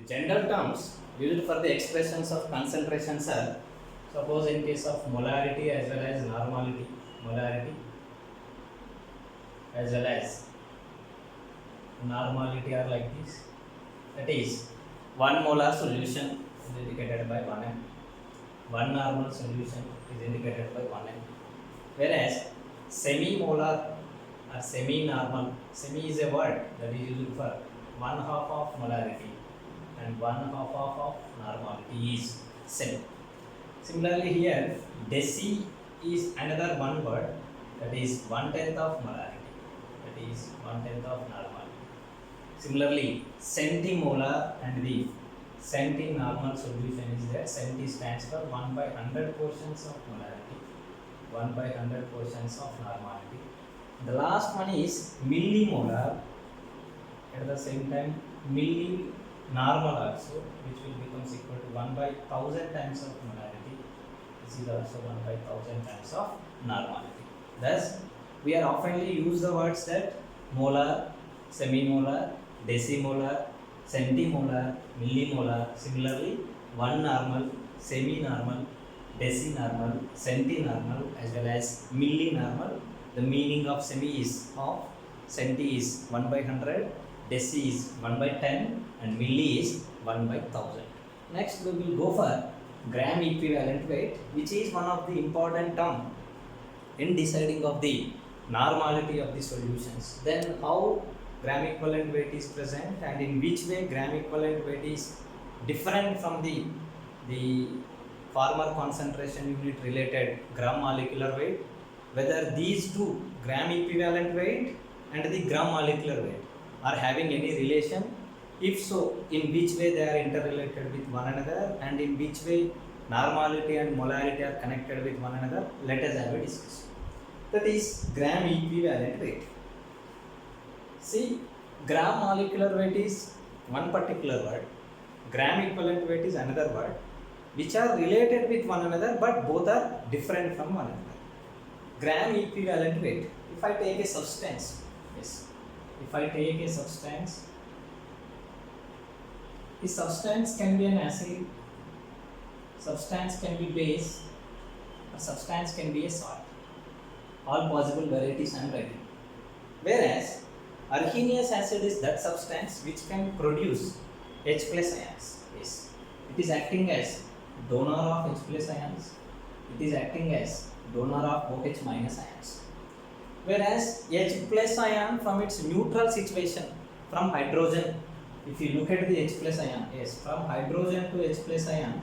General terms used for the expressions of concentrations are, suppose in case of molarity as well as normality, molarity as well as normality are like this. That is, 1 molar solution is indicated by 1m, 1 normal solution is indicated by 1m, whereas semi-molar or semi-normal, semi is a word that is used for 1/2 of molarity and 1/2 of normality is semi. Similarly here, deci is another one word, that is 1/10 of molarity, that is 1/10 of normality. Similarly, centimolar and the centi-normal solution is there. Centi stands for 1/100 portions of molarity, 1/100 portions of normality. The last one is millimolar, at the same time milli-normal also, which will become equal to 1/1000 times of molarity. This is also 1/1000 times of normality. Thus, we are oftenly use the words that molar, semimolar, decimolar, centimolar, millimolar. Similarly, 1 normal, semi-normal, decinormal, centinormal as well as millinormal. The meaning of semi is half, centi is 1/100, deci is 1/10 and milli is 1/1000. Next we will go for gram equivalent weight, which is one of the important term in deciding of the normality of the solutions. Then how gram equivalent weight is present and in which way gram equivalent weight is different from the former concentration unit related gram molecular weight, whether these two, gram equivalent weight and the gram molecular weight, are having any relation. If so, in which way they are interrelated with one another and in which way normality and molarity are connected with one another, let us have a discussion. That is gram equivalent weight. See, gram molecular weight is one particular word, gram equivalent weight is another word, which are related with one another but both are different from one another. Gram equivalent weight, if I take a substance, yes, if I take a substance, the substance can be an acid, substance can be base, or substance can be a salt. All possible varieties I am writing. Whereas Arrhenius acid is that substance which can produce H plus ions. Yes, it is acting as donor of H plus ions. It is acting as donor of OH minus ions. Whereas H plus ion from its neutral situation from hydrogen, if you look at the H plus ion, yes, from hydrogen to H plus ion,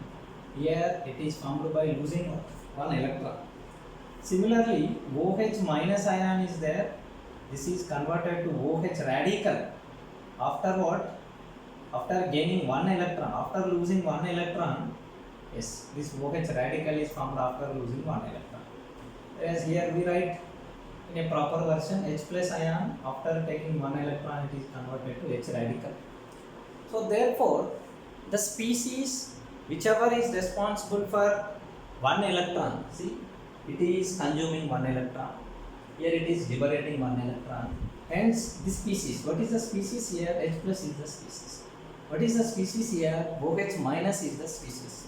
here it is formed by losing one electron. Similarly, OH minus ion is there. This is converted to OH radical. After what? After gaining one electron, after losing one electron, yes, this OH radical is formed after losing one electron. Whereas here we write in a proper version, H plus ion, after taking one electron, it is converted to H radical. So therefore, the species whichever is responsible for one electron, see, it is consuming one electron. Here it is liberating one electron. Hence, this species. What is the species here? H plus is the species. What is the species here? OH minus is the species.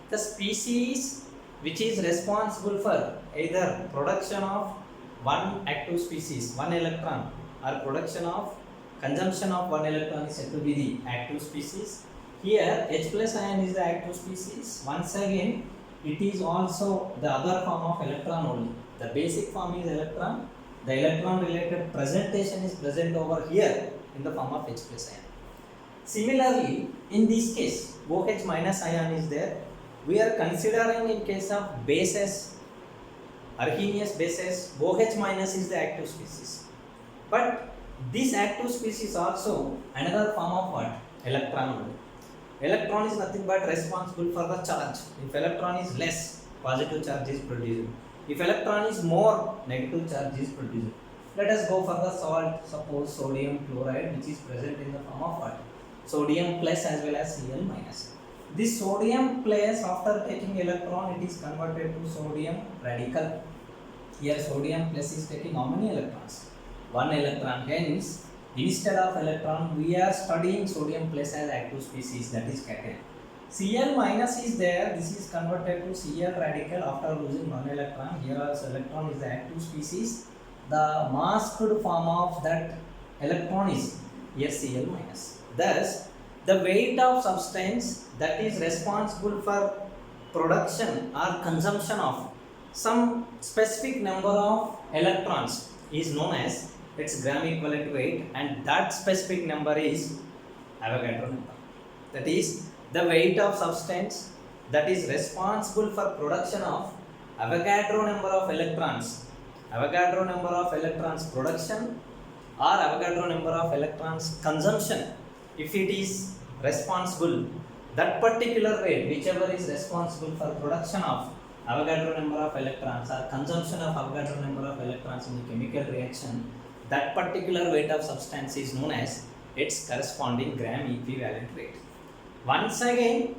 The species which is responsible for either production of one active species, one electron, or production of consumption of one electron is said to be the active species. Here, H plus ion is the active species. Once again, it is also the other form of electron only. The basic form is electron. The electron related presentation is present over here in the form of H plus ion. Similarly, in this case, OH minus ion is there. We are considering in case of bases, Arrhenius bases, OH minus is the active species. But this active species also another form of what? Electron only. Electron is nothing but responsible for the charge. If electron is less, positive charge is produced. If electron is more, negative charge is produced. Let us go for the salt, suppose sodium chloride, which is present in the form of what? Sodium plus as well as Cl minus. This sodium plus, after taking electron, it is converted to sodium radical. Here sodium plus is taking how many electrons? One electron. Hence, Instead of electron, we are studying sodium plus as active species, that is cation. Cl minus is there, this is converted to Cl radical after losing one electron. Here also electron is the active species. The masked form of that electron is Cl minus. Thus, the weight of substance that is responsible for production or consumption of some specific number of electrons is known as its gram equivalent weight, and that specific number is Avogadro number. That is the weight of substance that is responsible for production of Avogadro number of electrons. Avogadro number of electrons production or Avogadro number of electrons consumption. If it is responsible, that particular weight, whichever is responsible for production of Avogadro number of electrons or consumption of Avogadro number of electrons in the chemical reaction, that particular weight of substance is known as its corresponding gram equivalent weight. Once again,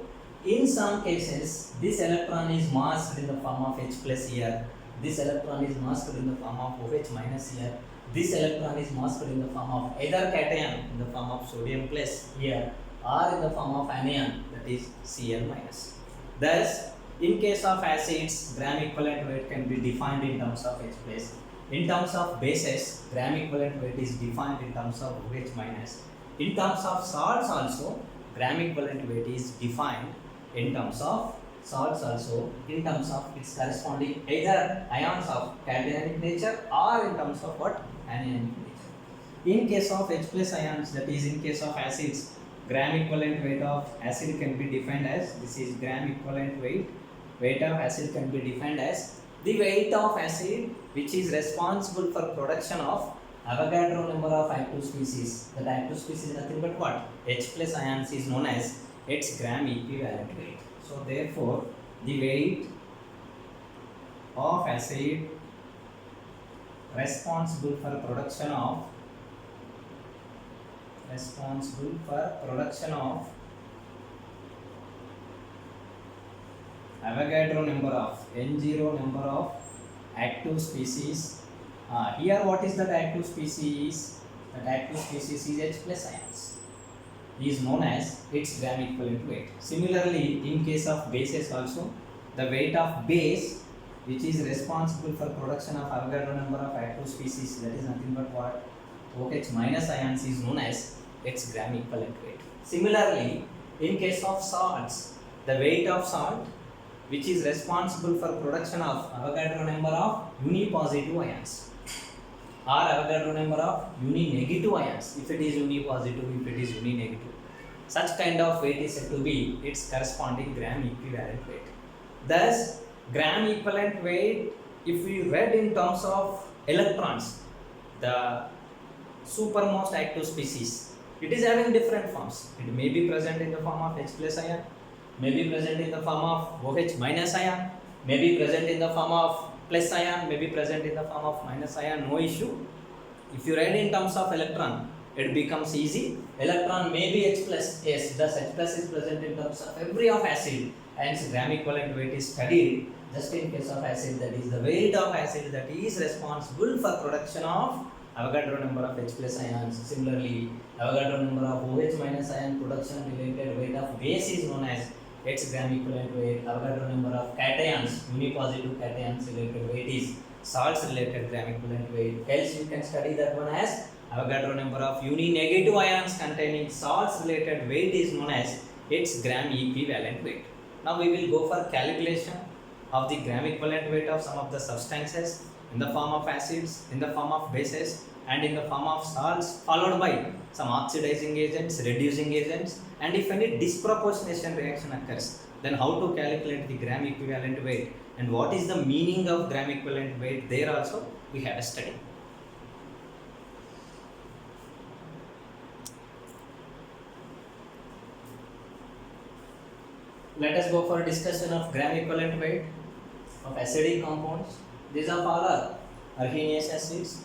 in some cases, this electron is masked in the form of H plus here, this electron is masked in the form of OH minus here, this electron is masked in the form of either cation in the form of sodium plus here or in the form of anion, that is Cl minus. Thus, in case of acids, gram equivalent weight can be defined in terms of H plus. In terms of bases, gram equivalent weight is defined in terms of OH minus. In terms of salts also, gram equivalent weight is defined in terms of salts also, in terms of its corresponding either ions of cationic nature or in terms of what? Anionic nature. In case of H plus ions, that is in case of acids, gram equivalent weight of acid can be defined as, this is gram equivalent weight of acid can be defined as the weight of acid which is responsible for production of Avogadro number of active species. That active species is nothing but what? H plus ions is known as its gram equivalent weight. So therefore, the weight of acid responsible for production of Avogadro number of N0 number of active species. Here what is that active species? That active species is H plus ions. Is known as its gram equivalent weight. Similarly, in case of bases also, the weight of base which is responsible for production of Avogadro number of active species, that is nothing but what? OH minus ions is known as its gram equivalent weight. Similarly, in case of salts, the weight of salt which is responsible for production of Avogadro number of unipositive ions or Avogadro number of uni-negative ions, if it is uni-positive, if it is uni-negative. Such kind of weight is said to be its corresponding gram equivalent weight. Thus, gram equivalent weight, if we read in terms of electrons, the supermost active species, it is having different forms. It may be present in the form of H plus ion, may be present in the form of OH minus ion, may be present in the form of plus ion, may be present in the form of minus ion, no issue. If you write in terms of electron, it becomes easy. Electron may be H plus, yes, thus H plus is present in terms of every of acid, hence gram equivalent weight is studied just in case of acid, that is the weight of acid that is responsible for production of Avogadro number of H plus ions. Similarly, Avogadro number of OH minus ion production related weight of base is known as its gram equivalent weight. Avogadro number of cations, unipositive cations related weight is salts related gram equivalent weight. Else you can study that one as Avogadro number of uni-negative ions containing salts related weight is known as its gram equivalent weight. Now we will go for calculation of the gram equivalent weight of some of the substances in the form of acids, in the form of bases, and in the form of salts, followed by some oxidizing agents, reducing agents, and if any disproportionation reaction occurs, then how to calculate the gram equivalent weight and what is the meaning of gram equivalent weight, there also we have a study. Let us go for discussion of gram equivalent weight of acidic compounds. These are all are arsenous acids.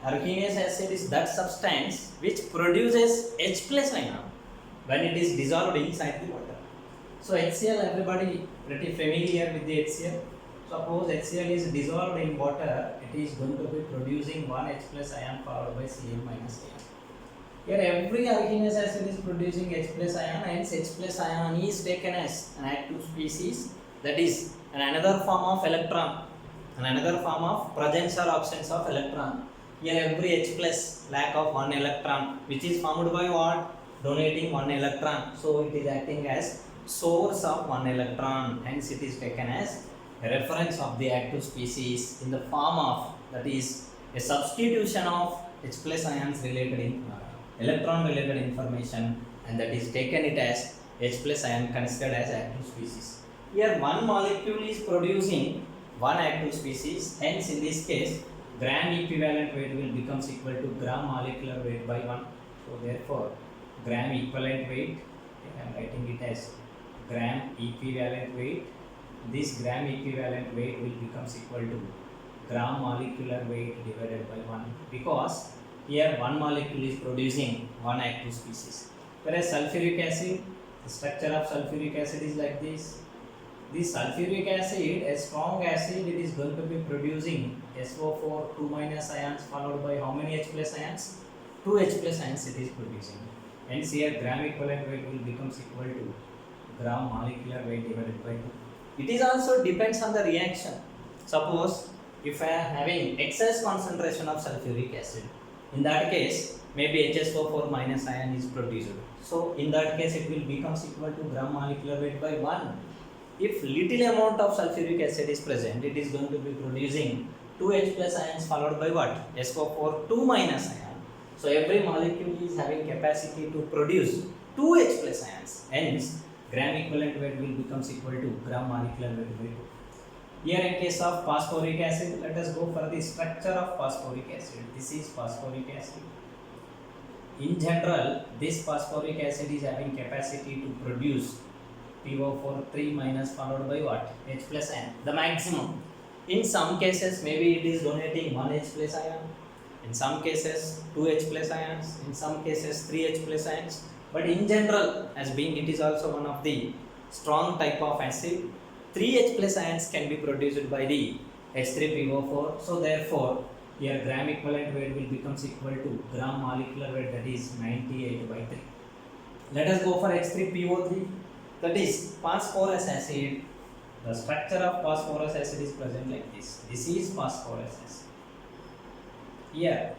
Arsenous acid is that substance which produces H plus ion when it is dissolved inside the water. So HCl, everybody pretty familiar with the HCl. Suppose HCl is dissolved in water, it is going to be producing one H plus ion followed by Cl minus ion. Here every alkenes acid is producing H plus ion, hence H plus ion is taken as an active species, that is another form of electron, and another form of presence or absence of electron. Here every H plus lack of one electron, which is formed by what? Donating one electron. So it is acting as source of one electron, hence it is taken as a reference of the active species in the form of, that is a substitution of H plus ions related in electron related information, and that is taken it as H plus ion considered as active species. Here one molecule is producing one active species, hence in this case gram equivalent weight will becomes equal to gram molecular weight by 1. So therefore gram equivalent weight, I am writing it as gram equivalent weight. This gram equivalent weight will becomes equal to gram molecular weight divided by 1, because here one molecule is producing one active species. Whereas sulfuric acid, the structure of sulfuric acid is like this. This sulfuric acid, a strong acid, it is going to be producing SO4 2 minus ions followed by how many H plus ions? 2 H plus ions it is producing. Hence here gram equivalent weight will becomes equal to gram molecular weight divided by 2. It is also depends on the reaction. Suppose if I am having excess concentration of sulfuric acid, in that case maybe HSO4 minus ion is produced. So in that case it will becomes equal to gram molecular weight by 1. If little amount of sulfuric acid is present, it is going to be producing 2 H plus ions followed by what? SO4 2 minus ion. So every molecule is having capacity to produce 2 H plus ions. Hence gram equivalent weight will becomes equal to gram molecular weight by 2. Here in case of phosphoric acid, let us go for the structure of phosphoric acid. This is phosphoric acid. In general, this phosphoric acid is having capacity to produce PO4 3 minus followed by what? H plus ion, the maximum. In some cases maybe it is donating 1 H plus ion, in some cases 2 H plus ions, in some cases 3 H plus ions. But in general, as being it is also one of the strong type of acid, 3 H plus ions can be produced by the H3PO4. So therefore here gram equivalent weight will becomes equal to gram molecular weight, that is 98 by 3. Let us go for H3PO3, that is phosphorus acid. The structure of phosphorus acid is present like this. This is phosphorus acid. Here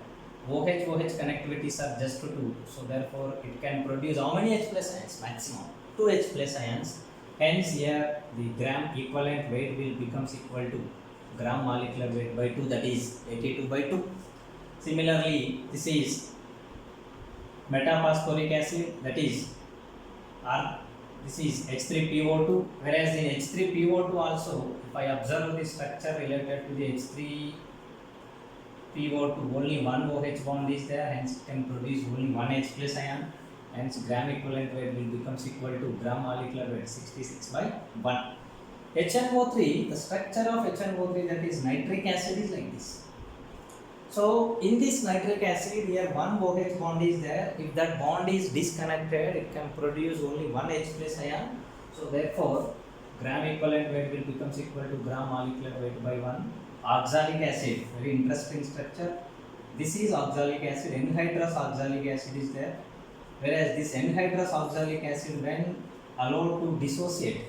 OH connectivities are just 2, so therefore it can produce how many H plus ions? Maximum 2 H plus ions. Hence here the gram equivalent weight will becomes equal to gram molecular weight by 2, that is 82 by 2. Similarly, this is metaphosphoric acid, that is this is H3PO2, whereas in H3PO2 also, if I observe the structure related to the H3PO2, only one OH bond is there, hence it can produce only one H plus ion, hence gram equivalent weight will becomes equal to gram molecular weight 66 by 1. HNO3, the structure of HNO3, that is nitric acid, is like this. So in this nitric acid, here one OH bond is there. If that bond is disconnected, it can produce only one H plus ion. So therefore gram equivalent weight will becomes equal to gram molecular weight by 1. Oxalic acid, very interesting structure. This is oxalic acid, anhydrous oxalic acid is there. Whereas this anhydrous oxalic acid, when allowed to dissociate,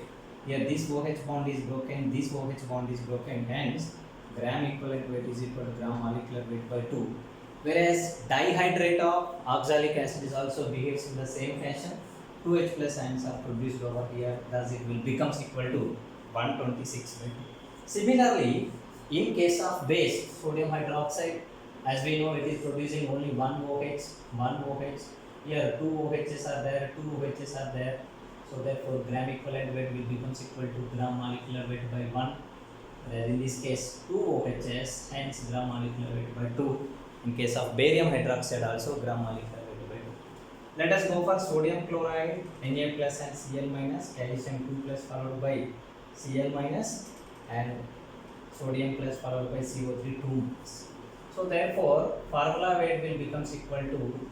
here this OH bond is broken, this OH bond is broken, hence gram equivalent weight is equal to gram molecular weight by 2. Whereas dihydrate of oxalic acid is also behaves in the same fashion. 2 H plus ions are produced over here, thus it will becomes equal to 126 by 2. Similarly, in case of base, sodium hydroxide, as we know it is producing only one OH. Here 2 OHs are there, 2 OHs are there. So therefore gram equivalent weight will becomes equal to gram molecular weight by 1. Whereas in this case 2 OHs, hence gram molecular weight by 2. In case of barium hydroxide also gram molecular weight by 2. Let us go for sodium chloride, Na plus and Cl minus, calcium 2 plus followed by Cl minus, and sodium plus followed by CO3 2 minus. So therefore formula weight will becomes equal to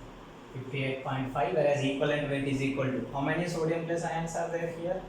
58.5, whereas equivalent weight is equal to how many sodium plus ions are there here?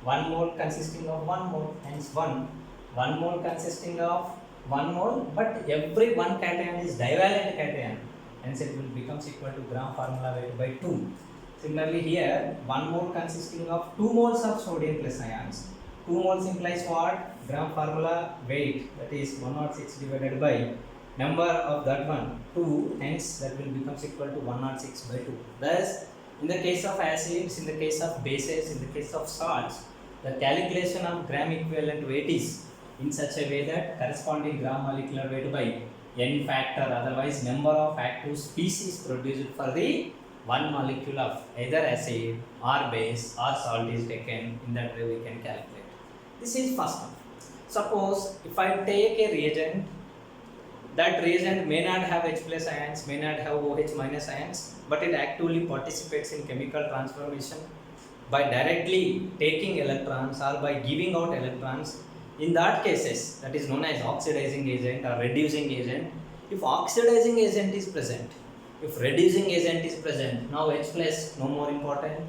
1 mole consisting of 1 mole, hence 1. 1 mole consisting of 1 mole, but every one cation is divalent cation, hence it will becomes equal to gram formula weight by 2. Similarly here, 1 mole consisting of 2 moles of sodium plus ions. 2 moles implies what? Gram formula weight, that is 106 divided by number of that one 2, hence that will becomes equal to 106 by 2. Thus in the case of acids, in the case of bases, in the case of salts, the calculation of gram equivalent weight is in such a way that corresponding gram molecular weight by n factor, otherwise number of active species produced for the one molecule of either acid or base or salt is taken. In that way we can calculate. This is first one. Suppose if I take a reagent, that reagent may not have H plus ions, may not have OH minus ions, but it actively participates in chemical transformation by directly taking electrons or by giving out electrons. In that cases, that is known as oxidizing agent or reducing agent. If oxidizing agent is present, if reducing agent is present, now H plus no more important,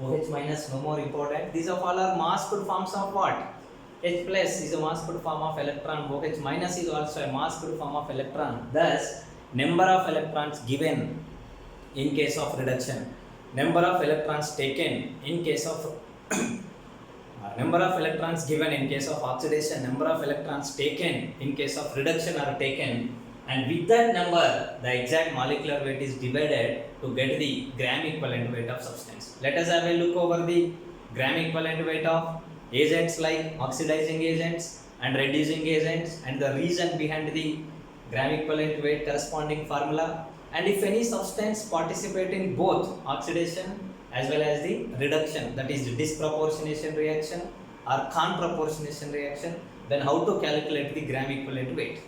OH minus no more important. These of all are masked forms of what? H plus is a masked form of electron, OH minus is also a masked form of electron. Thus, number of electrons given in case of reduction, number of electrons taken in case of number of electrons given in case of oxidation, number of electrons taken in case of reduction are taken, and with that number the exact molecular weight is divided to get the gram equivalent weight of substance. Let us have a look over the gram equivalent weight of agents like oxidizing agents and reducing agents and the reason behind the gram equivalent weight corresponding formula, and if any substance participate in both oxidation as well as the reduction, that is disproportionation reaction or conproportionation reaction, then how to calculate the gram equivalent weight.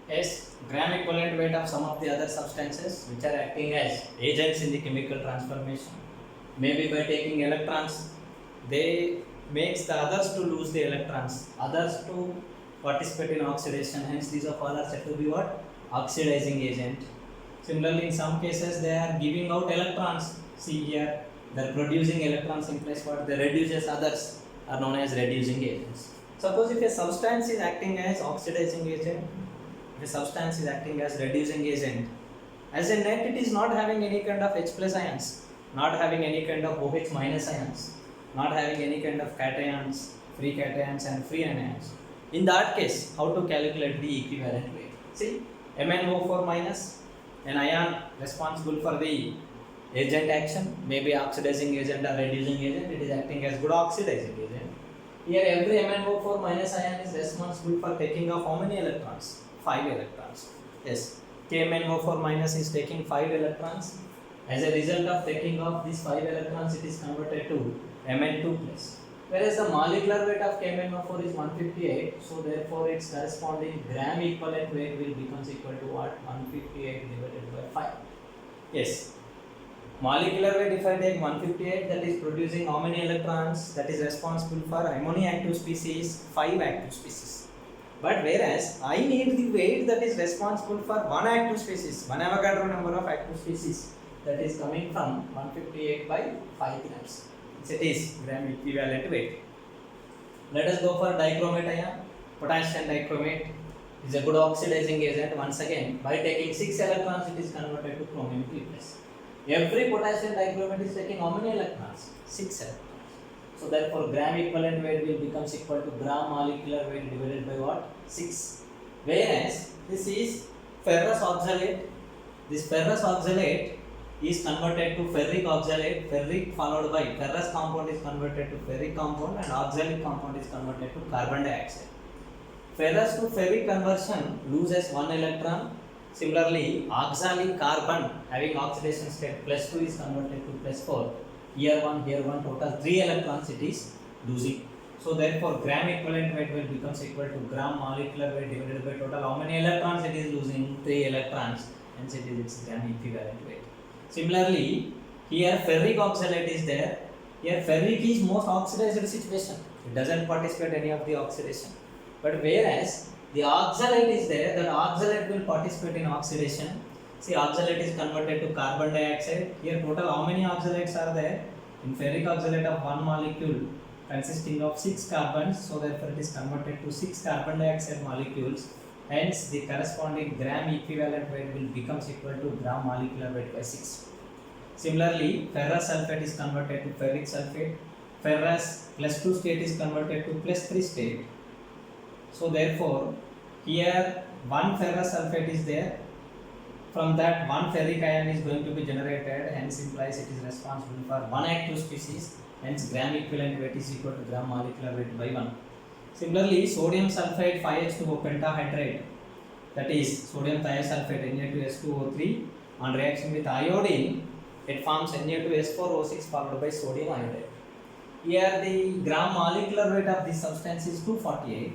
Yes, gram equivalent weight of some of the other substances which are acting as agents in the chemical transformation. Maybe by taking electrons, they makes the others to lose the electrons, others to participate in oxidation, hence these of all are said to be what? Oxidizing agent. Similarly, in some cases they are giving out electrons. See here, they are producing electrons implies what? They reduces others are known as reducing agents. Suppose if a substance is acting as oxidizing agent, if a substance is acting as reducing agent, as a net it is not having any kind of H plus ions, not having any kind of OH minus ions, not having any kind of cations, free cations and free anions. In that case, how to calculate the equivalent weight? See, MnO4 minus, an ion responsible for the agent action, maybe oxidizing agent or reducing agent, it is acting as good oxidizing agent. Here every MnO4 minus ion is responsible for taking off how many electrons? 5 electrons. Yes, KMnO4 minus is taking 5 electrons. As a result of taking off these 5 electrons, it is converted to Mn2 plus. Whereas the molecular weight of KMnO4 is 158, so therefore its corresponding gram equivalent weight will becomes equal to what? 158 divided by 5. Yes, molecular weight if I take 158, that is producing how many electrons? That is responsible for ammonia active species, 5 active species. But whereas I need the weight that is responsible for one active species, one Avogadro number of active species, that is coming from 158 by 5 grams. It is gram equivalent weight. Let us go for dichromate ion. Potassium dichromate is a good oxidizing agent. Once again, by taking 6 electrons, it is converted to chromium 3 plus. Every potassium dichromate is taking how many electrons? 6 electrons. So therefore, gram equivalent weight will becomes equal to gram molecular weight divided by what? 6. Whereas this is ferrous oxalate. This ferrous oxalate is converted to ferric oxalate, ferric followed by ferrous compound is converted to ferric compound and oxalic compound is converted to carbon dioxide. Ferrous to ferric conversion loses 1 electron. Similarly, oxalic carbon having oxidation state +2 is converted to +4. Here 1, total 3 electrons it is losing. So therefore, gram equivalent weight will becomes equal to gram molecular weight divided by total how many electrons it is losing? 3 electrons, hence it is its gram equivalent weight. Similarly, here ferric oxalate is there. Here ferric is most oxidized situation. It doesn't participate any of the oxidation. But whereas the oxalate is there, that oxalate will participate in oxidation. See, oxalate is converted to carbon dioxide. Here total how many oxalates are there? In ferric oxalate of one molecule consisting of 6 carbons, so therefore it is converted to 6 carbon dioxide molecules. Hence, the corresponding gram equivalent weight will becomes equal to gram molecular weight by 6. Similarly, ferrous sulfate is converted to ferric sulfate. Ferrous plus 2 state is converted to plus 3 state. So therefore, here one ferrous sulfate is there. From that, one ferric ion is going to be generated, hence implies it is responsible for one active species, hence gram equivalent weight is equal to gram molecular weight by 1. Similarly, sodium sulfide 5H2O pentahydrate, that is sodium thiosulfate Na2S2O3, on reaction with iodine, it forms Na2S4O6 followed by sodium iodide. Here the gram molecular weight of this substance is 248.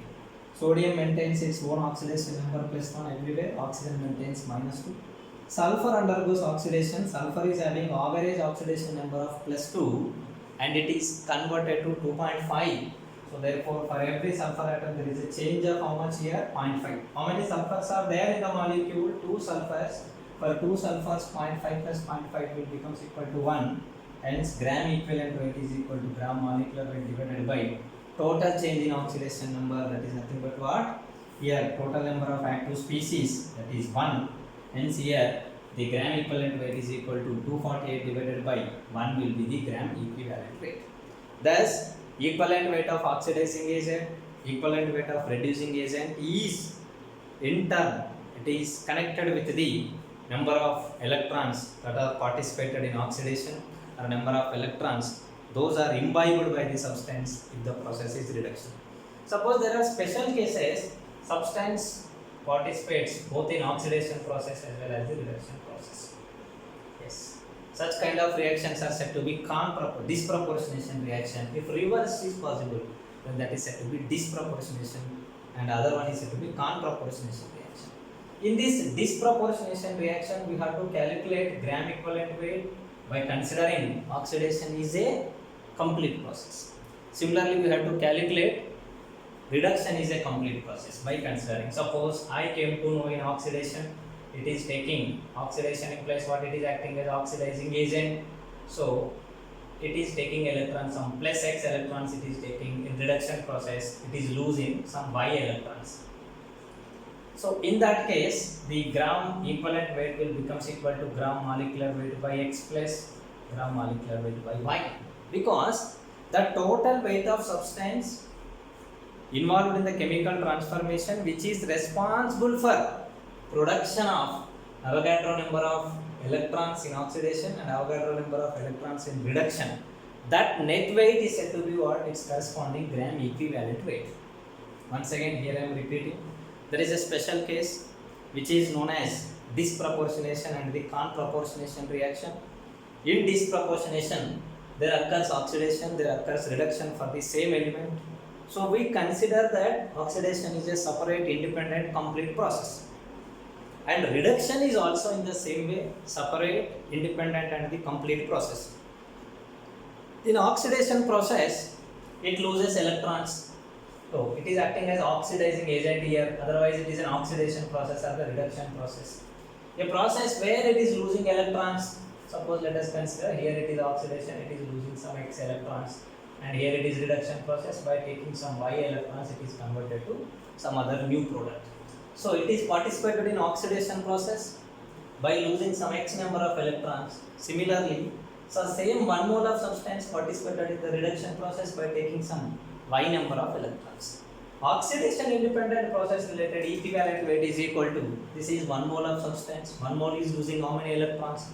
Sodium maintains its own oxidation number +1 everywhere, oxygen maintains -2. Sulfur undergoes oxidation. Sulfur is having average oxidation number of +2 and it is converted to 2.5. So therefore, for every sulfur atom there is a change of how much here? 0.5. How many sulfurs are there in the molecule? 2 sulfurs. For 2 sulfurs, 0.5 plus 0.5 will becomes equal to 1. Hence, gram equivalent weight is equal to gram molecular weight divided by total change in oxidation number, that is nothing but what? Here total number of active species, that is 1. Hence here the gram equivalent weight is equal to 248 divided by 1 will be the gram equivalent weight. Thus, equivalent weight of oxidizing agent, equivalent weight of reducing agent is in turn, it is connected with the number of electrons that are participated in oxidation or number of electrons those are imbibed by the substance if the process is reduction. Suppose there are special cases, substance participates both in oxidation process as well as the reduction process. Yes, such kind of reactions are said to be disproportionation reaction. If reverse is possible, then that is said to be disproportionation, and other one is said to be conproportionation reaction. In this disproportionation reaction, we have to calculate gram equivalent weight by considering oxidation is a complete process. Similarly, we have to calculate reduction is a complete process by considering. Suppose I came to know in oxidation, it is taking oxidation implies what? It is acting as oxidizing agent. So it is taking electrons, some plus X electrons it is taking. In reduction process, it is losing some Y electrons. So in that case, the gram equivalent weight will becomes equal to gram molecular weight by X plus gram molecular weight by Y, because the total weight of substance involved in the chemical transformation which is responsible for production of Avogadro number of electrons in oxidation and Avogadro number of electrons in reduction, that net weight is said to be what? Its corresponding gram equivalent weight. Once again, here I am repeating, there is a special case which is known as disproportionation and the conproportionation reaction. In disproportionation, there occurs oxidation, there occurs reduction for the same element. So we consider that oxidation is a separate, independent, complete process. And reduction is also in the same way, separate, independent and the complete process. In oxidation process, it loses electrons. So it is acting as oxidizing agent here, otherwise it is an oxidation process or the reduction process. A process where it is losing electrons, suppose let us consider here it is oxidation, it is losing some X electrons, and here it is reduction process, by taking some Y electrons it is converted to some other new product. So it is participated in oxidation process by losing some X number of electrons. Similarly, so same 1 mole of substance participated in the reduction process by taking some Y number of electrons. Oxidation independent process related equivalent weight is equal to, this is 1 mole of substance, 1 mole is losing how many electrons?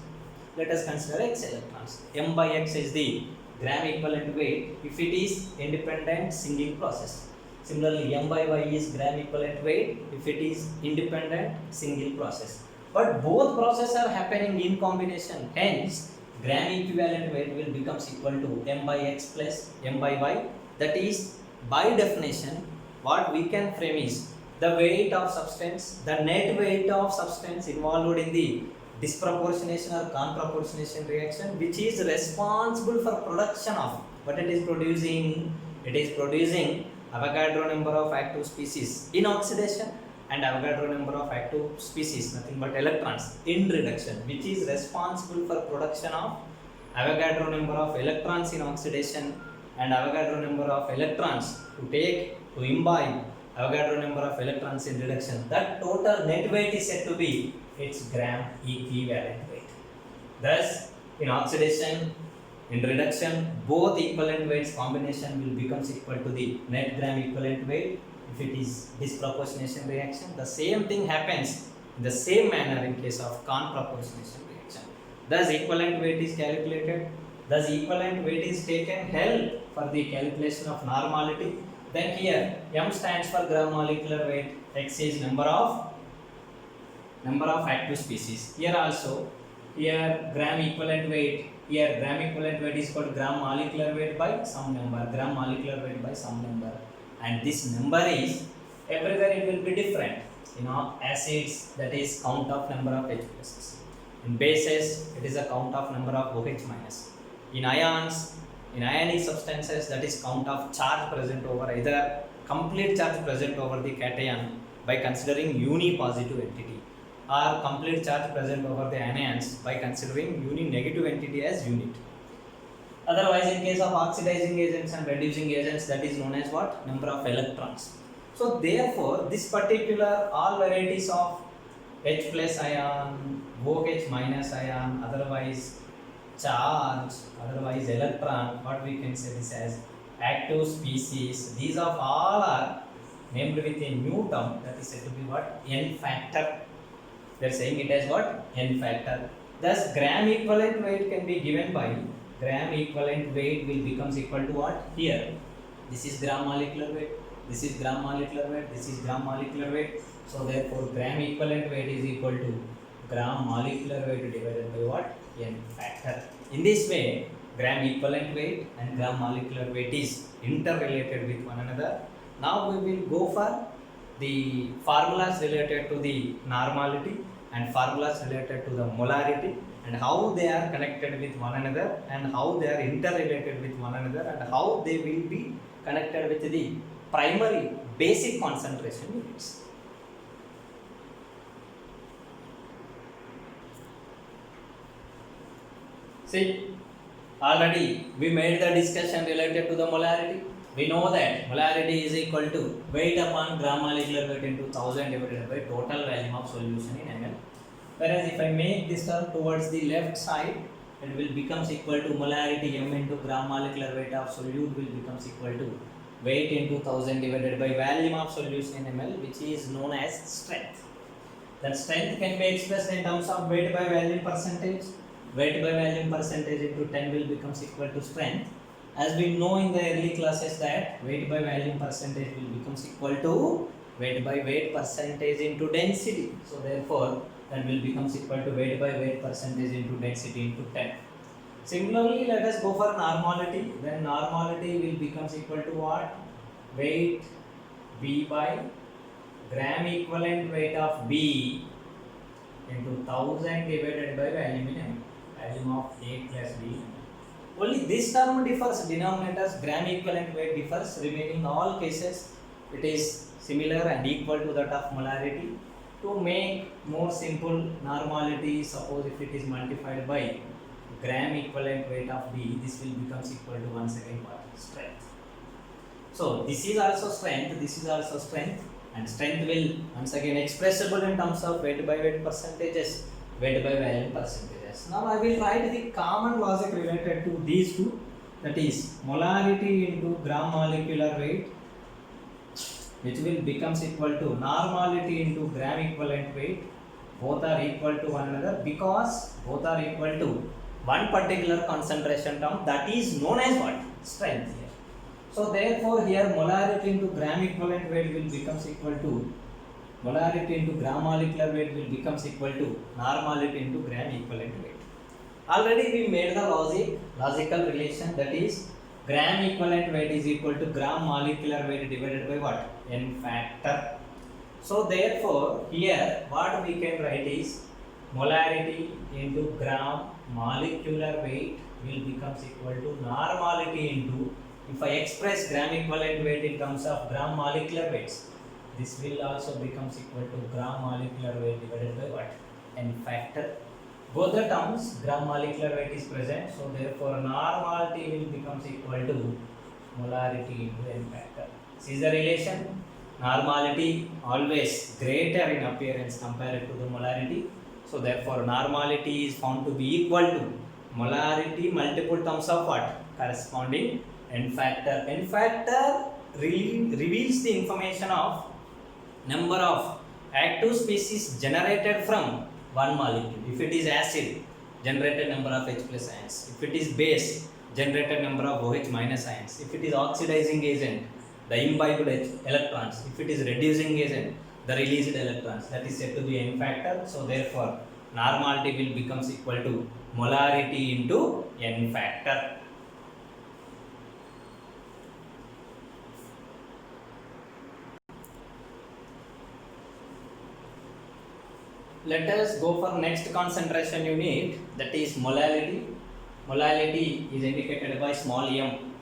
Let us consider X electrons. M by X is the gram equivalent weight if it is independent single process. Similarly, M by Y is gram equivalent weight if it is independent single process. But both processes are happening in combination, hence gram equivalent weight will becomes equal to M by X plus M by Y. That is, by definition, what we can frame is the weight of substance, the net weight of substance involved in the disproportionation or conproportionation reaction, which is responsible for production of what it is producing. It is producing Avogadro number of active species in oxidation and Avogadro number of active species, nothing but electrons in reduction, which is responsible for production of Avogadro number of electrons in oxidation and Avogadro number of electrons to imbibe Avogadro number of electrons in reduction. That total net weight is said to be its gram equivalent weight. Thus, in oxidation, in reduction, both equivalent weights combination will becomes equal to the net gram equivalent weight. If it is disproportionation reaction, the same thing happens in the same manner in case of conproportionation reaction. Thus, equivalent weight is calculated. Thus, equivalent weight is taken held for the calculation of normality. Then here, M stands for gram molecular weight, X is number of active species. Here also, here gram equivalent weight, here gram equivalent weight is called gram molecular weight by some number, gram molecular weight by some number, and this number is everywhere it will be different. In all acids, that is count of number of H pluses. In bases, it is a count of number of OH minus. In ions, in ionic substances, that is count of charge present over either complete charge present over the cation by considering uni-positive entity, or complete charge present over the anions by considering uni-negative entity as unit. Otherwise, in case of oxidizing agents and reducing agents, that is known as what? Number of electrons. So therefore, this particular all varieties of H plus ion, OH minus ion, otherwise charge, otherwise electron, what we can say this as active species, these of all are named with a new term that is said to be what? N factor. They are saying it as what? N factor. Thus, gram equivalent weight can be given by gram equivalent weight will becomes equal to what? Here, this is gram molecular weight, this is gram molecular weight, this is gram molecular weight. So therefore, gram equivalent weight is equal to gram molecular weight divided by what? N factor. In this way, gram equivalent weight and gram molecular weight is interrelated with one another. Now we will go for the formulas related to the normality and formulas related to the molarity, and how they are connected with one another, and how they are interrelated with one another, and how they will be connected with the primary basic concentration units. See, already we made the discussion related to the molarity. We know that molarity is equal to weight upon gram molecular weight into 1000 divided by total volume of solution in ml. Whereas if I make this term towards the left side, it will becomes equal to molarity m into gram molecular weight of solute will becomes equal to weight into 1000 divided by volume of solution in ml, which is known as strength. That strength can be expressed in terms of weight by volume percentage. Weight by volume percentage into 10 will becomes equal to strength. As we know in the early classes that weight by volume percentage will becomes equal to weight by weight percentage into density. So therefore, that will becomes equal to weight by weight percentage into density into 10. Similarly, let us go for normality. Then normality will becomes equal to what? Weight B by gram equivalent weight of B into 1000 divided by volume in m. Volume of A plus B. Only this term differs, denominators, gram equivalent weight differs, remaining all cases it is similar and equal to that of molarity. To make more simple, normality, suppose if it is multiplied by gram equivalent weight of B, this will becomes equal to once again what? Strength. So this is also strength, this is also strength, and strength will once again expressible in terms of weight by weight percentages, weight by volume percentages. Now I will write the common logic related to these two, that is molarity into gram molecular weight, which will becomes equal to normality into gram equivalent weight. Both are equal to one another because both are equal to one particular concentration term, that is known as what? Strength here. So therefore here molarity into gram equivalent weight will becomes equal to molarity into gram molecular weight will becomes equal to normality into gram equivalent weight. Already we made the logical relation, that is gram equivalent weight is equal to gram molecular weight divided by what? N factor. So therefore here what we can write is molarity into gram molecular weight will becomes equal to normality into, if I express gram equivalent weight in terms of gram molecular weights, This will also becomes equal to gram molecular weight divided by what? N factor. Both the terms gram molecular weight is present, so therefore normality will becomes equal to molarity into N factor. See the relation? Normality always greater in appearance compared to the molarity. So therefore normality is found to be equal to molarity multiple terms of what? Corresponding N factor. N factor reveals the information of number of active species generated from one molecule. If it is acid, generated number of H plus ions. If it is base, generated number of OH minus ions. If it is oxidizing agent, the imbibed electrons. If it is reducing agent, the released electrons. That is said to be N factor. So therefore normality will becomes equal to molarity into N factor. Let us go for next concentration unit, that is molality. Molality is indicated by small m.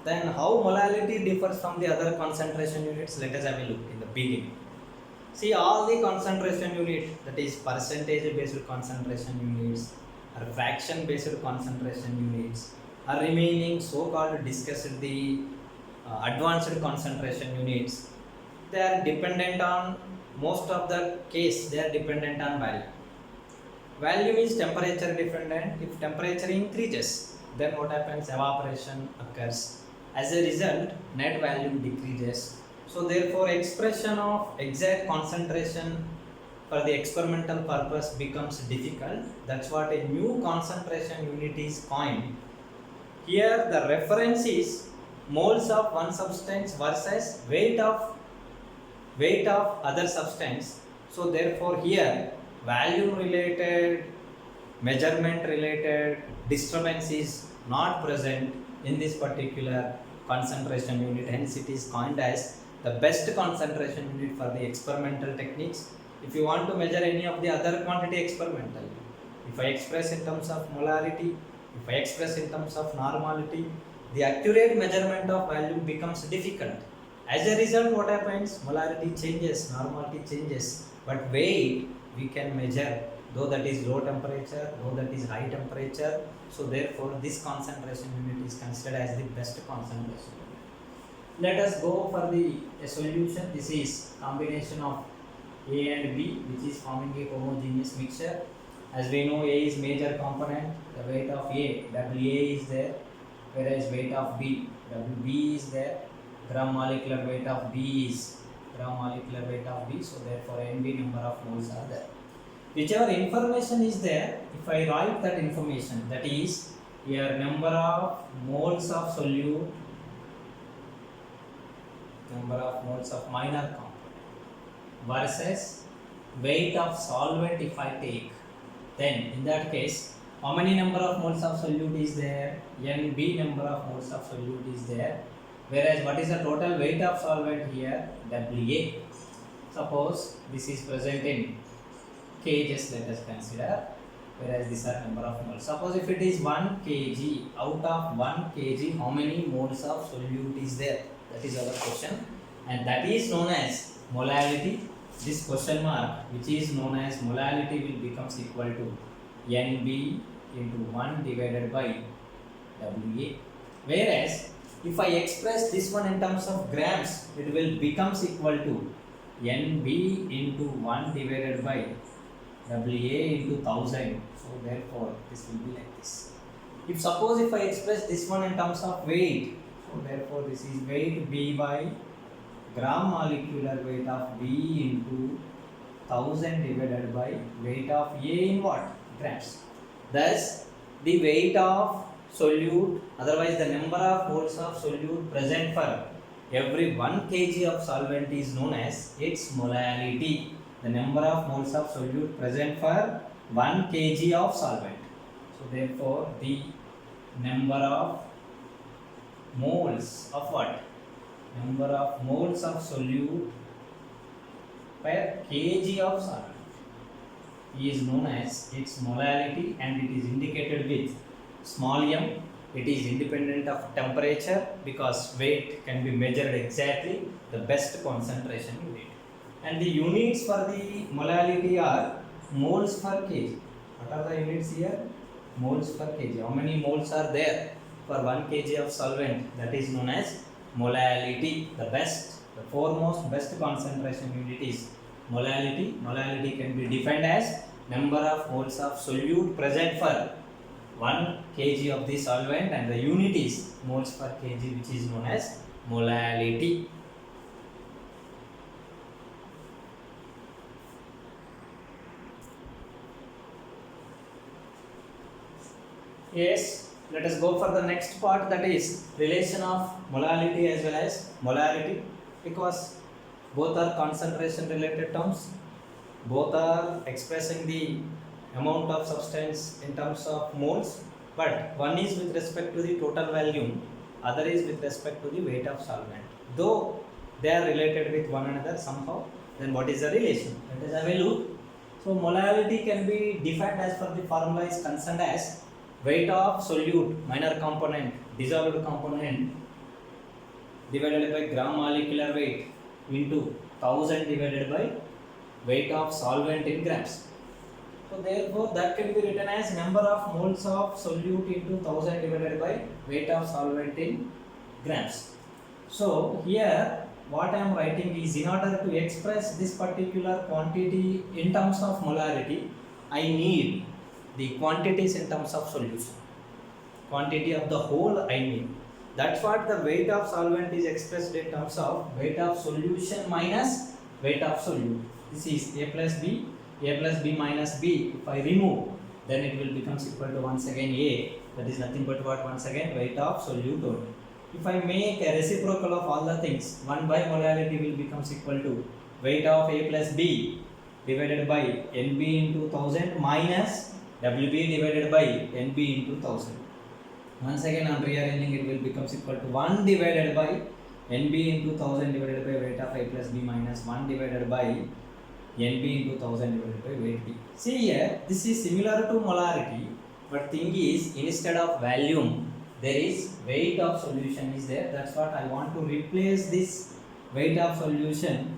Then how molality differs from the other concentration units? Let us have a look in the beginning. See, all the concentration units, that is percentage based concentration units or fraction based concentration units, are remaining so-called discussed the advanced concentration units. They are dependent on, most of the case they are dependent on value. Value is temperature dependent. If temperature increases, then what happens? Evaporation occurs. As a result, net value decreases. So therefore expression of exact concentration for the experimental purpose becomes difficult. That's what a new concentration unit is coined. Here the reference is moles of one substance versus weight of other substance. So therefore here volume related, measurement related disturbance is not present in this particular concentration unit, hence it is coined as the best concentration unit for the experimental techniques. If you want to measure any of the other quantity experimental, if I express in terms of molarity, if I express in terms of normality, the accurate measurement of value becomes difficult. As a result, what happens? Molarity changes, normality changes, but weight we can measure, though that is low temperature, though that is high temperature. So therefore this concentration unit is considered as the best concentration unit. Let us go for the solution. This is combination of A and B, which is forming a homogeneous mixture. As we know, A is major component. The weight of A, WA is there, whereas weight of B, WB is there. Gram molecular weight of B is gram molecular weight of B. So therefore NB number of moles are there. Whichever information is there, if I write that information, that is here number of moles of solute, number of moles of minor component versus weight of solvent if I take, then in that case how many number of moles of solute is there? NB number of moles of solute is there, whereas what is the total weight of solvent here? WA. Suppose this is present in kgs, let us consider, whereas these are number of moles. Suppose if it is 1 kg, out of 1 kg how many moles of solute is there? That is our question, and that is known as molality. This question mark, which is known as molality, will becomes equal to NB into 1 divided by WA. Whereas if I express this one in terms of grams, it will becomes equal to NB into 1 divided by WA into 1000. So therefore this will be like this. If suppose if I express this one in terms of weight, so therefore this is weight B by gram molecular weight of B into 1000 divided by weight of A in what? Grams. Thus the weight of solute, otherwise the number of moles of solute present for every 1 kg of solvent is known as its molality. The number of moles of solute present for 1 kg of solvent. So therefore the number of moles of what? Number of moles of solute per kg of solvent is known as its molality, and it is indicated with small m. It is independent of temperature because weight can be measured exactly the best concentration unit. And the units for the molality are moles per kg. What are the units here? Moles per kg. How many moles are there for 1 kg of solvent? That is known as molality. The best, the foremost best concentration unit is molality. Molality can be defined as number of moles of solute present for 1 kg of the solvent, and the unit is moles per kg, which is known as molality. Yes, let us go for the next part, that is relation of molality as well as molarity, because both are concentration related terms, both are expressing the amount of substance in terms of moles, but one is with respect to the total volume, other is with respect to the weight of solvent. Though they are related with one another somehow, then what is the relation? Let us have a look. So molality can be defined as per the formula is concerned as weight of solute, minor component, dissolved component, divided by gram molecular weight into 1000 divided by weight of solvent in grams. So therefore that can be written as number of moles of solute into 1000 divided by weight of solvent in grams. So here what I am writing is, in order to express this particular quantity in terms of molarity, I need the quantities in terms of solution. Quantity of the whole I need. That's what the weight of solvent is expressed in terms of weight of solution minus weight of solute. This is A plus B minus B. If I remove, then it will become equal to once again A. That is nothing but what? Once again weight of solute only. If I make a reciprocal of all the things, 1 by molality will become equal to weight of A plus B divided by NB into 1000 minus WB divided by NB into 1000. Once again on rearranging, it will become equal to 1 divided by NB into 1000 divided by weight of A plus B minus 1 divided by NB into 1000 divided by weight B. See here, this is similar to molarity, but thing is, instead of volume, there is weight of solution is there. That's what I want to replace this weight of solution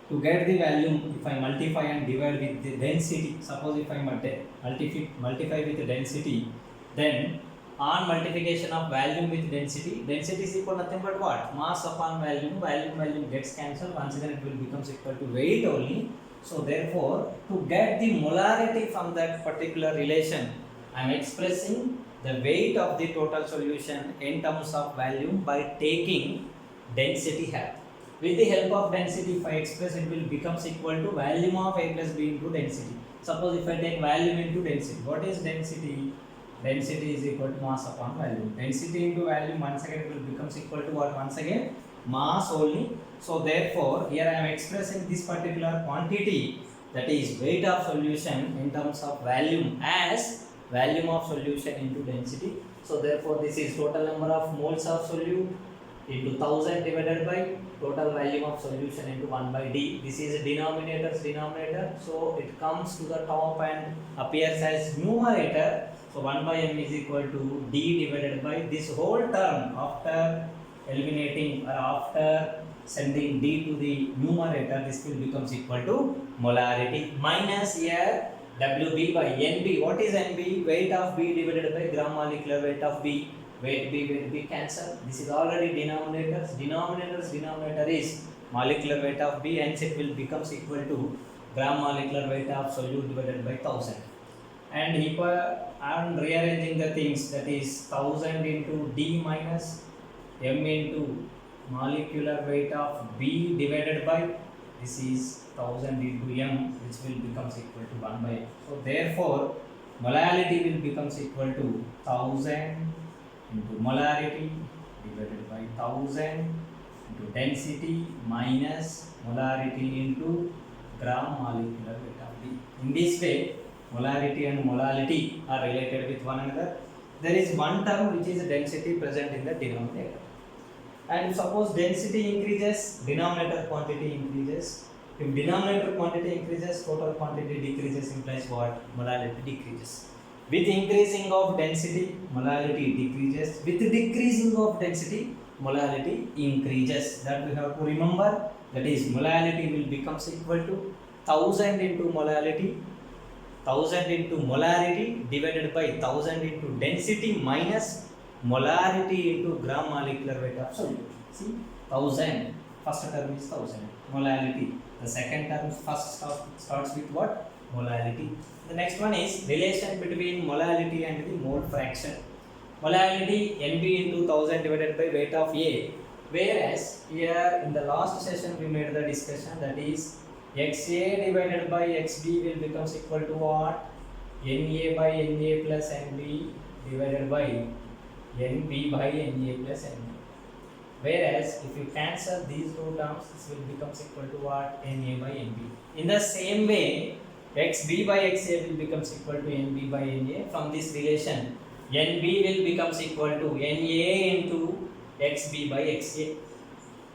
to get the volume. If I multiply and divide with the density, suppose if I multiply with the density, then on multiplication of volume with density, density is equal to nothing but what? Mass upon volume, volume gets cancelled, once again it will become equal to weight only. So therefore, to get the molarity from that particular relation, I am expressing the weight of the total solution in terms of volume by taking density here. With the help of density, if I express, it will become equal to volume of A plus B into density. Suppose if I take volume into density, what is density? Density is equal to mass upon volume. Density into volume, once again it will become equal to what? Once again mass only. So therefore here I am expressing this particular quantity, that is weight of solution in terms of volume, as volume of solution into density. So therefore this is total number of moles of solute into 1000 divided by total volume of solution into 1 by D. This is denominator's denominator, so it comes to the top and appears as numerator. So 1 by m is equal to D divided by this whole term. After eliminating or after sending D to the numerator, this will becomes equal to molarity minus here WB by NB. What is NB? Weight of B divided by gram molecular weight of B. Weight B cancel. This is already denominators. Denominator is molecular weight of B, hence it will becomes equal to gram molecular weight of solute divided by 1000. And if I am rearranging the things, that is 1000 into D minus M into molecular weight of B divided by, this is 1000 into M, which will becomes equal to 1 by M. So therefore molality will becomes equal to 1000 into molarity divided by 1000 into density minus molarity into gram molecular weight of B. In this way, molarity and molality are related with one another. There is one term which is density present in the denominator, and suppose density increases, denominator quantity increases. If denominator quantity increases, total quantity decreases, implies what? Molality decreases. With increasing of density, molality decreases. With decreasing of density, molality increases. That we have to remember. That is, molality will becomes equal to 1000 into molality, 1000 into molarity divided by 1000 into density minus molarity into gram molecular weight of solute. See, 1000, first term is 1000, molarity. The second term starts with what? Molarity. The next one is relation between molality and the mole fraction. Molality Nb into 1000 divided by weight of A. Whereas here in the last session we made the discussion, that is XA divided by XB will becomes equal to what? NA by NA plus NB divided by NB by NA plus NB. Whereas if you cancel these two terms, this will becomes equal to what? NA by NB. In the same way, XB by XA will becomes equal to NB by NA. From this relation, NB will becomes equal to NA into XB by XA.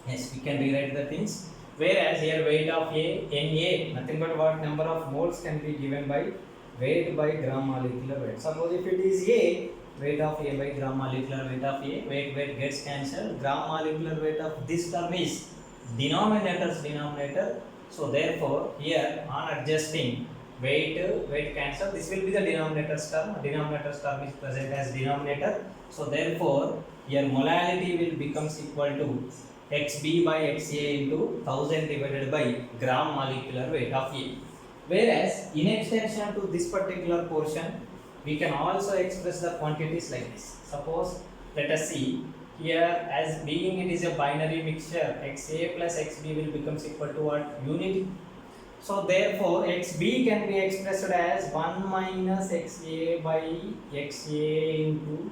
Yes, we can rewrite the things. Whereas here weight of A, Na, nothing but what? Number of moles can be given by weight by gram molecular weight. Suppose if it is A, weight of A by gram molecular weight of A, weight gets cancelled. Gram molecular weight of this term is denominator. So therefore here on adjusting weight cancel, this will be the denominator's term. Denominator's term is present as denominator. So therefore here molality will becomes equal to XB by XA into 1000 divided by gram molecular weight of A. Whereas in extension to this particular portion, we can also express the quantities like this. Suppose let us see here, as being it is a binary mixture, XA plus XB will becomes equal to what? Unity. So therefore XB can be expressed as 1 minus XA by XA into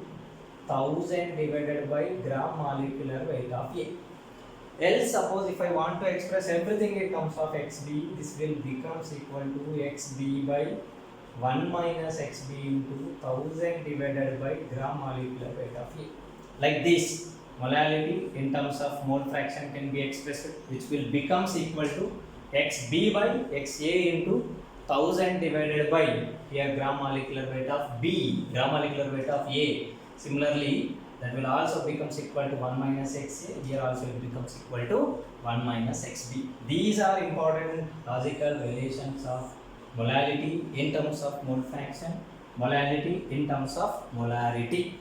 1000 divided by gram molecular weight of A. Else suppose if I want to express everything in terms of XB, this will becomes equal to XB by 1 minus XB into 1000 divided by gram molecular weight of A. Like this, molality in terms of mole fraction can be expressed, which will becomes equal to XB by XA into 1000 divided by here gram molecular weight of B, gram molecular weight of A. Similarly, that will also becomes equal to 1 minus XA. Here also it becomes equal to 1 minus XB. These are important logical relations of molality in terms of mole fraction, molality in terms of molarity.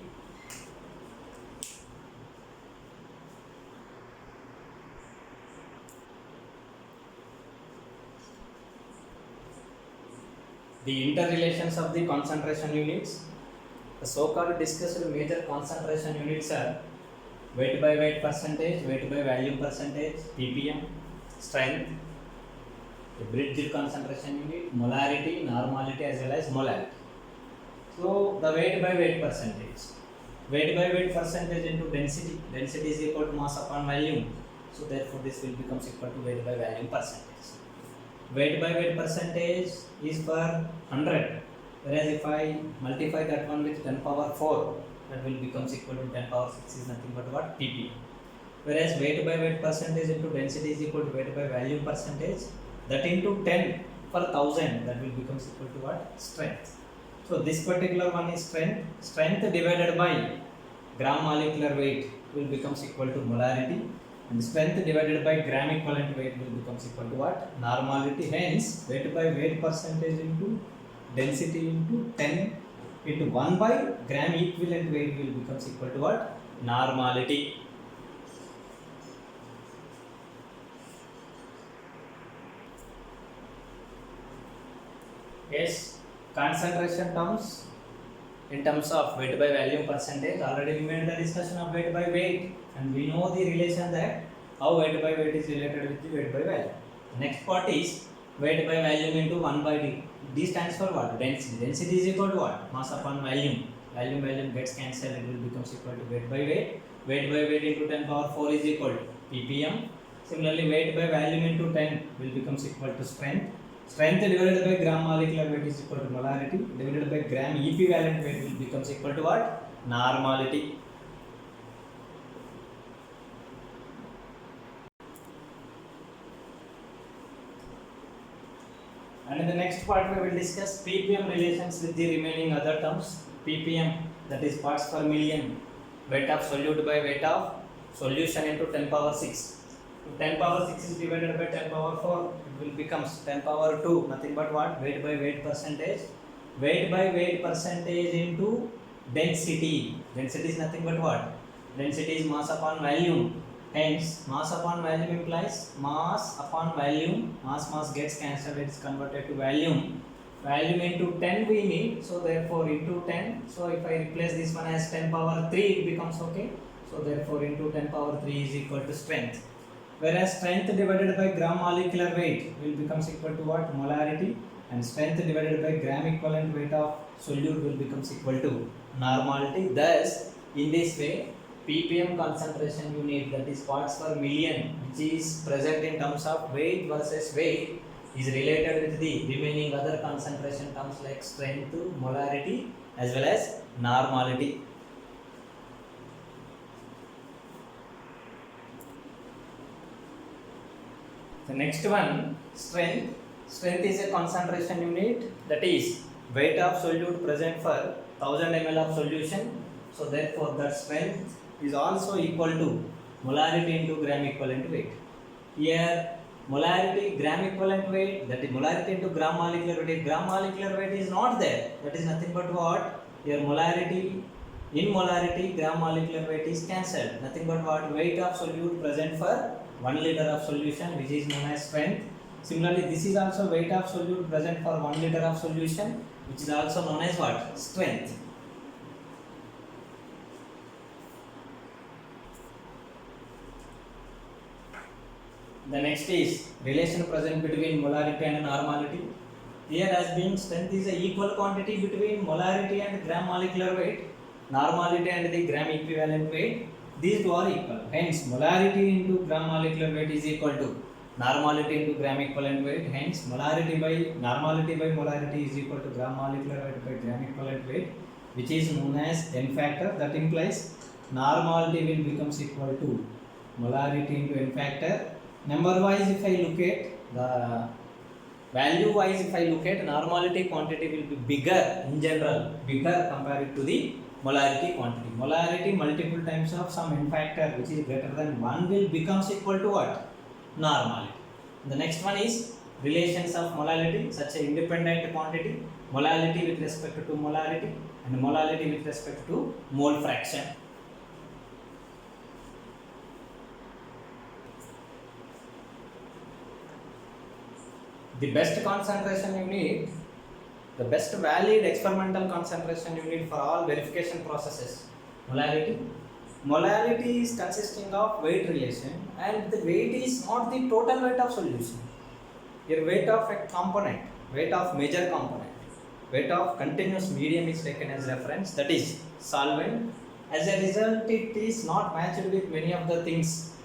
The interrelations of the concentration units. The so-called discussed major concentration units are weight by weight percentage, weight by volume percentage, ppm, strength, the bridged concentration unit, molarity, normality as well as molality. So the weight by weight percentage. Weight by weight percentage into density. Density is equal to mass upon volume. So therefore this will becomes equal to weight by volume percentage. Weight by weight percentage is for 100. Whereas if I multiply that one with 10 power 4, that will becomes equal to 10 power 6 is nothing but what? pp. Whereas weight by weight percentage into density is equal to weight by volume percentage, that into 10 for 1000, that will becomes equal to what? Strength. So this particular one is strength. Strength divided by gram molecular weight will becomes equal to molarity, and strength divided by gram equivalent weight will becomes equal to what? Normality. Hence weight by weight percentage into density into 10 into 1 by gram equivalent weight will becomes equal to what? Normality. Yes, concentration terms in terms of weight by volume percentage. Already we made the discussion of weight by weight, and we know the relation that how weight by weight is related with the weight by volume. Next part is weight by volume into 1 by d. D stands for what? Density. Density is equal to what? Mass upon volume. Volume gets cancelled. It will becomes equal to weight by weight. Weight by weight into 10 power 4 is equal to ppm. Similarly, weight by volume into 10 will becomes equal to strength. Strength divided by gram molecular weight is equal to molarity. Divided by gram equivalent weight will becomes equal to what? Normality. And in the next part we will discuss ppm relations with the remaining other terms. ppm, that is parts per million, weight of solute by weight of solution into 10 power 6. If 10 power 6 is divided by 10 power 4, it will becomes 10 power 2, nothing but what? Weight by weight percentage. Weight by weight percentage into density. Density is nothing but what? Density is mass upon volume. Hence, mass upon volume implies mass upon volume. Mass gets cancelled, it is converted to volume. Volume into 10 we need, so therefore into 10. So if I replace this one as 10 power 3, it becomes okay. So therefore into 10 power 3 is equal to strength. Whereas strength divided by gram molecular weight will becomes equal to what? Molarity. And strength divided by gram equivalent weight of solute will becomes equal to normality. Thus, in this way, ppm concentration unit, that is parts per million, which is present in terms of weight versus weight, is related with the remaining other concentration terms like strength, molarity as well as normality. The next one, strength. Strength is a concentration unit, that is weight of solute present for 1000 ml of solution. So therefore that strength is also equal to molarity into gram equivalent weight. Here molarity, gram equivalent weight, that is molarity into gram molecular weight. Gram molecular weight is not there, that is nothing but what? Here molarity, in molarity gram molecular weight is cancelled, nothing but what? Weight of solute present for 1 liter of solution, which is known as strength. Similarly, this is also weight of solute present for 1 liter of solution, which is also known as what? Strength. The next is relation present between molarity and normality. Here, as being strength is a equal quantity between molarity and gram molecular weight, normality and the gram equivalent weight, these two are equal. Hence, molarity into gram molecular weight is equal to normality into gram equivalent weight. Hence, normality by molarity is equal to gram molecular weight by gram equivalent weight, which is known as n factor. That implies normality will becomes equal to molarity into n factor. Number wise, if I look at the value wise, if I look at normality quantity will be bigger in general, bigger compared to the molarity quantity. Molarity multiple times of some n factor which is greater than 1 will becomes equal to what? Normality. The next one is relations of molality, such a independent quantity, molality with respect to molarity and molality with respect to mole fraction. The best concentration unit, the best valid experimental concentration unit for all verification processes, molality. Molality is consisting of weight relation, and the weight is not the total weight of solution. Here weight of a component, weight of major component, weight of continuous medium is taken as reference, that is solvent. As a result, it is not matched with many of the things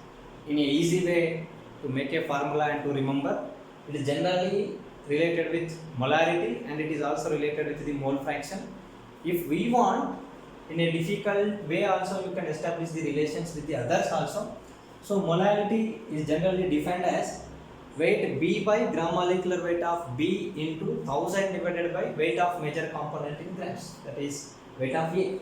in a easy way to make a formula and to remember. It is generally related with molarity and it is also related with the mole fraction. If we want, in a difficult way also you can establish the relations with the others also. So molarity is generally defined as weight B by gram molecular weight of B into 1000 divided by weight of major component in grams, that is weight of A.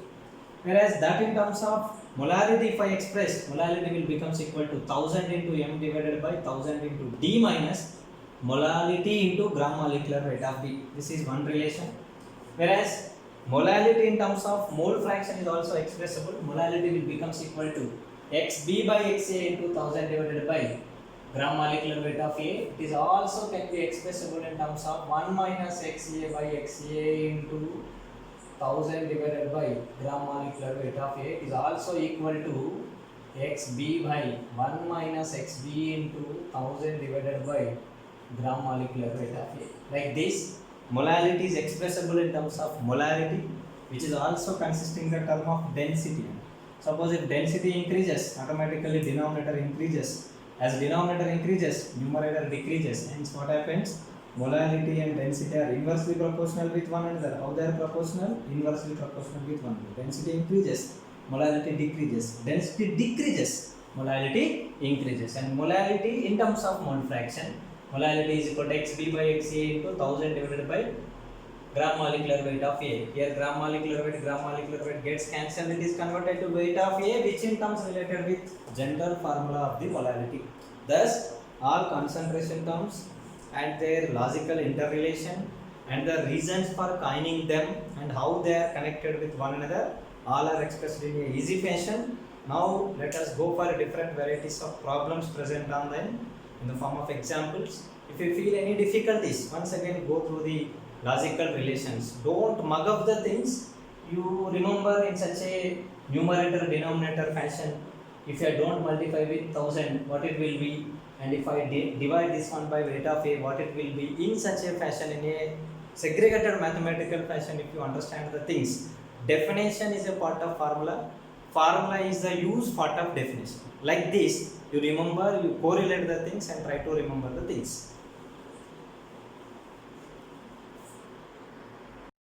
Whereas that in terms of molarity, if I express, molarity will becomes equal to 1000 into M divided by 1000 into D minus molarity into gram molecular weight of B. This is one relation. Whereas molality in terms of mole fraction is also expressible. Molality will becomes equal to xB by xa into 1000 divided by gram molecular weight of A. It is also can be expressible in terms of 1 minus xa by xa into 1000 divided by gram molecular weight of A. It is also equal to xB by 1 minus xB into 1000 divided by gram molecular weight of A. Like this, molality is expressible in terms of molarity, which is also consisting the term of density. Suppose if density increases, automatically denominator increases. As denominator increases, numerator decreases. Hence what happens? Molarity and density are inversely proportional with one another. How they are proportional? Inversely proportional with one another. Density increases, molarity decreases. Density decreases, molarity increases. And molarity in terms of mole fraction, Molality is equal to xb by xa into 1000 divided by gram molecular weight of A. Here gram molecular weight gets cancelled. It is converted to weight of A, which in terms related with general formula of the molality. Thus, all concentration terms and their logical interrelation and the reasons for coining them and how they are connected with one another, all are expressed in a easy fashion. Now let us go for different varieties of problems present on them in the form of examples. If you feel any difficulties, once again go through the logical relations. Don't mug up the things. You remember in such a numerator denominator fashion. If I don't multiply with 1000, what it will be? And if I divide this one by weight of A, what it will be? In such a fashion, in a segregated mathematical fashion, if you understand the things. Definition is a part of formula. Formula is the use part of definition. Like this, you remember, you correlate the things and try to remember the things.